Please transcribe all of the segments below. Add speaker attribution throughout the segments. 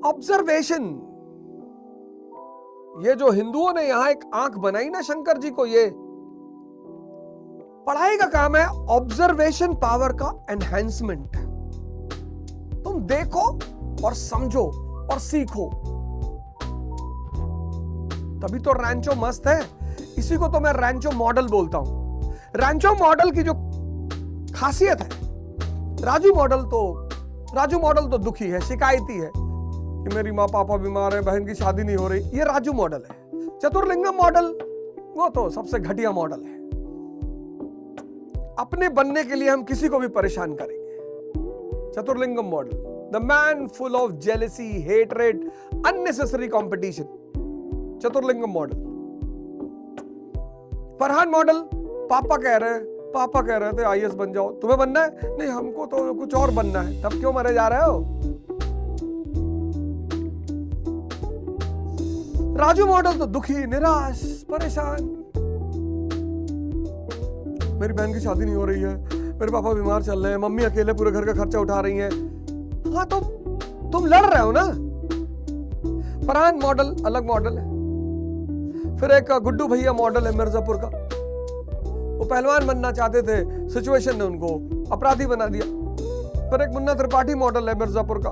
Speaker 1: Observation. ये जो हिंदुओं ने यहां एक आंख बनाई ना शंकर जी को, ये पढ़ाई का काम है ऑब्जर्वेशन पावर का एनहांसमेंट। तुम देखो और समझो और सीखो, तभी तो रैंचो मस्त है। इसी को तो मैं रैंचो मॉडल बोलता हूं। रैंचो मॉडल की जो खासियत है, राजू मॉडल तो दुखी है, शिकायती है कि मेरी माँ पापा बीमार है, बहन की शादी नहीं हो रही, ये राजू मॉडल है। चतुर्लिंगम मॉडल वो तो सबसे घटिया मॉडल है। अपने बनने के लिए हम किसी को भी परेशान करेंगे। Chaturlingam model, the man full of jealousy, hatred, unnecessary competition. Chaturlingam model. Farhan model, पापा कह रहे थे आईएएस बन जाओ, तुम्हें बनना है? नहीं, हमको तो कुछ और बनना है। तब क्यों मरे जा रहे हो? राजू मॉडल तो दुखी, निराश, परेशान, मेरी बहन की शादी नहीं हो रही है, मेरे पापा बीमार चल रहे हैं, मम्मी अकेले पूरे घर का खर्चा उठा रही हैं। हाँ तो तुम लड़ रहे हो ना। फरहान मॉडल अलग मॉडल है। फिर एक गुड्डू भैया मॉडल है मिर्जापुर का, वो पहलवान बनना चाहते थे, सिचुएशन ने उनको अपराधी बना दिया। फिर एक मुन्ना त्रिपाठी मॉडल है मिर्जापुर का,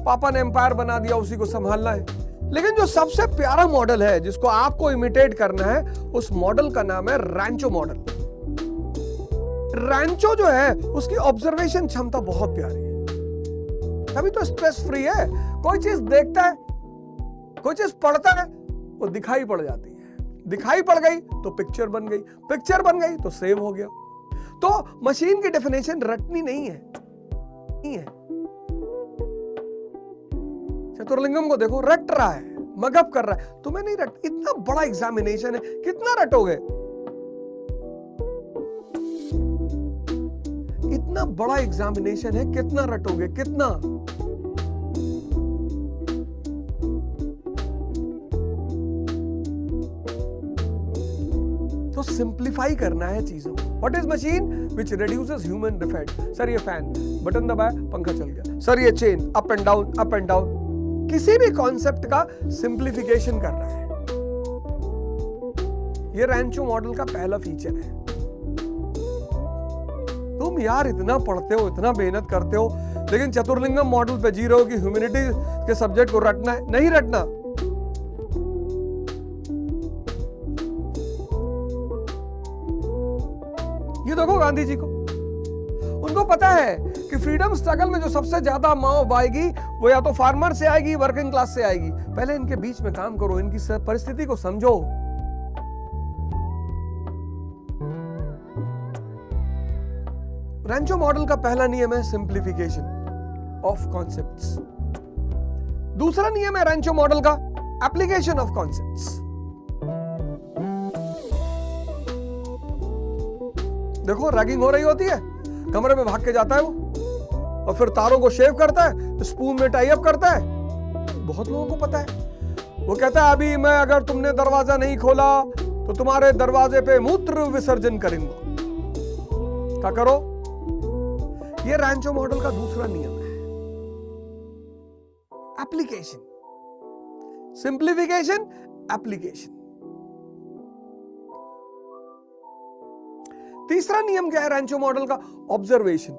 Speaker 1: पापा ने एम्पायर बना दिया, उसी को संभालना है। लेकिन जो सबसे प्यारा मॉडल है जिसको आपको इमिटेट करना है, उस मॉडल का नाम है रैंचो मॉडल। रैंचो जो है उसकी ऑब्जर्वेशन क्षमता बहुत प्यारी है, तभी तो स्ट्रेस फ्री है। कोई चीज देखता है, कोई चीज पढ़ता है, वो दिखाई पड़ जाती है, दिखाई पड़ गई तो पिक्चर बन गई, पिक्चर बन गई तो सेव हो गया। तो मशीन की डेफिनेशन रटनी नहीं है। चतुर्लिंगम को देखो, रट रहा है, मगअप कर रहा है। तुम्हें नहीं रट, इतना बड़ा एग्जामिनेशन है, कितना रटोगे? इतना बड़ा एग्जामिनेशन है, कितना रटोगे? कितना? तो सिंप्लीफाई करना है चीजों को। What is machine? Which reduces human effect. Sir ये फैन, बटन दबाया पंखा चल गया। सर ये chain, up and down, up and down. किसी भी कॉन्सेप्ट का सिंप्लीफिकेशन कर रहा है। ये रैंचो मॉडल का पहला फीचर है। तुम यार इतना पढ़ते हो, इतना मेहनत करते हो, लेकिन चतुर्लिंगम मॉडल पे जी रहे हो कि ह्यूमैनिटी के सब्जेक्ट को रटना है। नहीं रटना। ये देखो गांधी जी को, उनको पता है कि फ्रीडम स्ट्रगल में जो सबसे ज्यादा माओ आएगी वो या तो फार्मर से आएगी, वर्किंग क्लास से आएगी। पहले इनके बीच में काम करो, इनकी परिस्थिति को समझो। रैंचो मॉडल का पहला नियम है सिंप्लीफिकेशन ऑफ कॉन्सेप्ट्स। दूसरा नियम है रैंचो मॉडल का एप्लीकेशन ऑफ कॉन्सेप्ट्स। देखो रैगिंग हो रही होती है, कमरे में भाग के जाता है वो, और फिर तारों को शेव करता है, स्पून में टाई अप करता है। बहुत लोगों को पता है। वो कहता है अभी मैं अगर तुमने दरवाजा नहीं खोला तो तुम्हारे दरवाजे पे मूत्र विसर्जन करूंगा। क्या करो? ये रैंचो मॉडल का दूसरा नियम है, एप्लीकेशन, सिंप्लीफिकेशन, एप्लीकेशन। तीसरा नियम क्या है रैंचो मॉडल का? ऑब्जर्वेशन।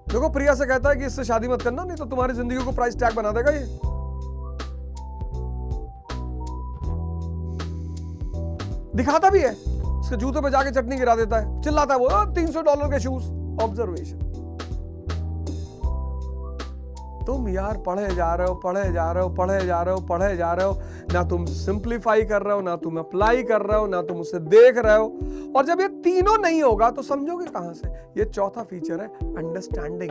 Speaker 1: देखो प्रिया से कहता है कि इससे शादी मत करना, नहीं तो तुम्हारी जिंदगी को प्राइस टैग बना देगा ये। दिखाता भी है, इसके जूतों पे जाके चटनी गिरा देता है, चिल्लाता है वो $300 के शूज। ऑब्जर्वेशन। तुम यार पढ़े जा रहे हो, ना तुम सिंप्लीफाई कर रहे हो, ना तुम अप्लाई कर रहे हो, ना तुम उसे देख रहे हो। और जब ये तीनों नहीं होगा तो समझोगे कहां से? ये चौथा फीचर है अंडरस्टैंडिंग।